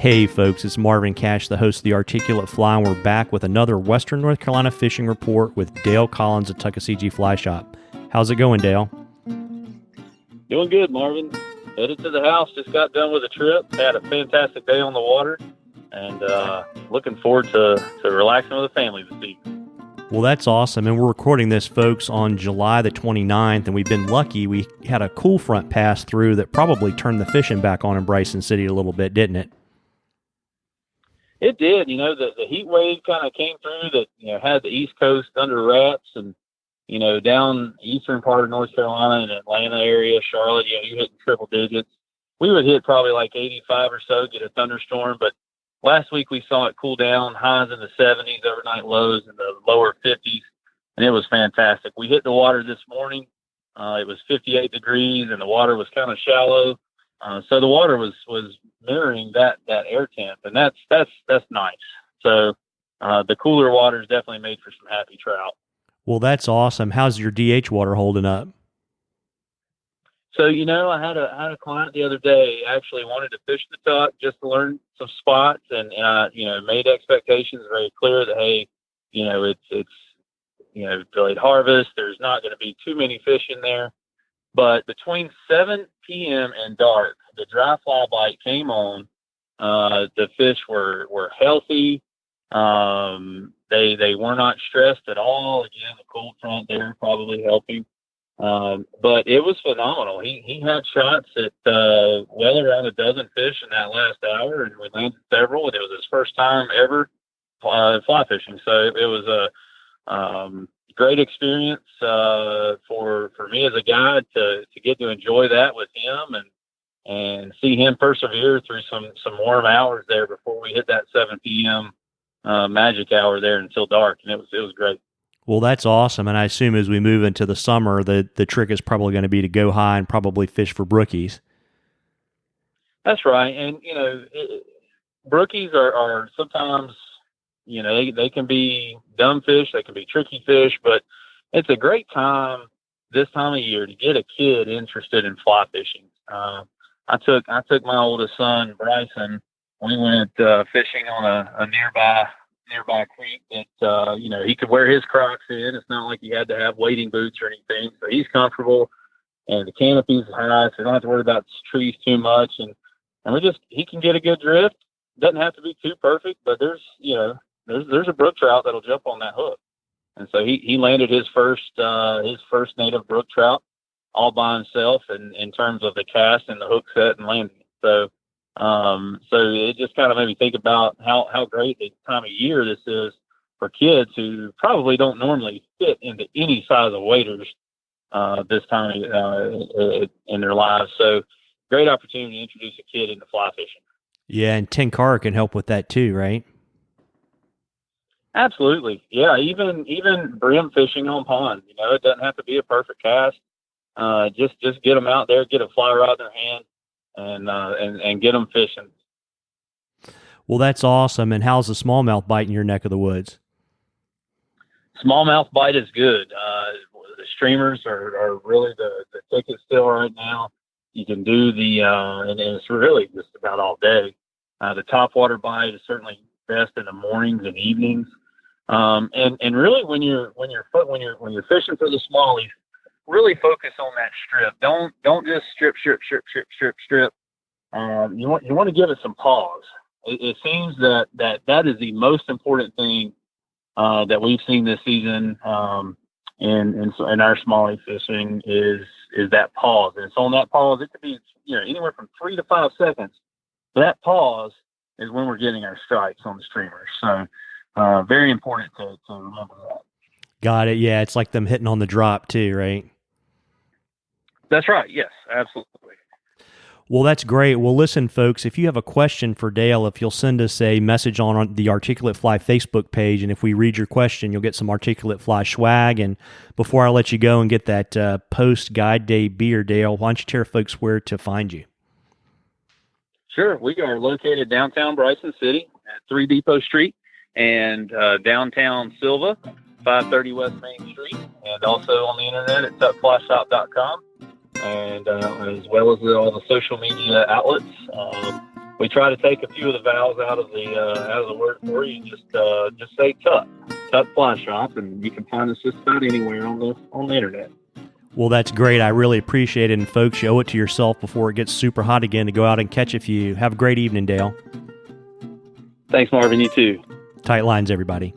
Hey folks, it's Marvin Cash, the host of the Articulate Fly, and we're back with another Western North Carolina fishing report with Dale Collins at Tuckaseegee Fly Shop. How's it going, Dale? Doing good, Marvin. Headed to the house, just got done with a trip, had a fantastic day on the water, and looking forward to relaxing with the family this evening. Well, that's awesome, and we're recording this, folks, on July the 29th, and we've been lucky. We had a cool front pass through that probably turned the fishing back on in Bryson City a little bit, didn't it? It did. The heat wave kind of came through that, had the East Coast under wraps, and, down eastern part of North Carolina and Atlanta area, Charlotte, you're hitting triple digits. We would hit probably like 85 or so, get a thunderstorm, but last week we saw it cool down, highs in the 70s, overnight lows in the lower 50s, and it was fantastic. We hit the water this morning. It was 58 degrees, and the water was kind of shallow. So the water was mirroring that air temp, and that's nice. So the cooler water is definitely made for some happy trout. Well, that's awesome. How's your DH water holding up? So I had a client the other day actually wanted to fish the Tuck just to learn some spots, and made expectations very clear that hey, it's delayed harvest. There's not going to be too many fish in there. But between 7 p.m. and dark, the dry fly bite came on. The fish were healthy. They were not stressed at all. Again, the cold front there probably helping. But it was phenomenal. He had shots at well around a dozen fish in that last hour, and we landed several. And it was his first time ever fly fishing. So it was a great experience for me as a guide to get to enjoy that with him and see him persevere through some warm hours there before we hit that 7 p.m. Magic hour there until dark, and it was great. Well, that's awesome, and I assume as we move into the summer, the trick is probably going to be to go high and probably fish for brookies. That's right, and brookies are sometimes. They can be dumb fish, they can be tricky fish, but it's a great time this time of year to get a kid interested in fly fishing. I took my oldest son, Bryson. We went fishing on a nearby creek that he could wear his Crocs in. It's not like he had to have wading boots or anything, so he's comfortable, and the canopy's high, so you don't have to worry about trees too much, and he can get a good drift. Doesn't have to be too perfect, but there's a brook trout that'll jump on that hook. And so he landed his first native brook trout all by himself in terms of the cast and the hook set and landing. So it just kind of made me think about how great the time of year this is for kids who probably don't normally fit into any size of waders this time in their lives. So great opportunity to introduce a kid into fly fishing. Yeah, and Tenkara can help with that too, right? Absolutely. Yeah, even Bream Fishing on pond, it doesn't have to be a perfect cast. Just get them out there, get a fly rod in their hand, and get them fishing. Well, that's awesome. And how's the smallmouth bite in your neck of the woods? Smallmouth bite is good. The streamers are really the ticket still right now. You can do and it's really just about all day. The topwater bite is certainly best in the mornings and evenings. And really when you're fishing for the smallies, really focus on that strip. Don't just strip. You want to give it some pause. It seems that is the most important thing that we've seen this season in our smallie fishing is that pause. And it's on that pause. It could be anywhere from 3 to 5 seconds. That pause is when we're getting our strikes on the streamers. So very important to remember that. Got it. Yeah, it's like them hitting on the drop too, right? That's right. Yes, absolutely. Well, that's great. Well, listen, folks, if you have a question for Dale, if you'll send us a message on the Articulate Fly Facebook page, and if we read your question, you'll get some Articulate Fly swag. And before I let you go and get that post-guide day beer, Dale, why don't you tell folks where to find you? Sure. We are located downtown Bryson City at 3 Depot Street and downtown Silva, 530 West Main Street, and also on the internet at tuckflyshop.com. And as well as all the social media outlets. we try to take a few of the vowels out of the word for you. Just say tuck fly shop, and you can find us just about anywhere on the internet. Well, that's great. I really appreciate it. And folks, you owe it to yourself before it gets super hot again to go out and catch a few. Have a great evening, Dale. Thanks, Marvin. You too. Tight lines, everybody.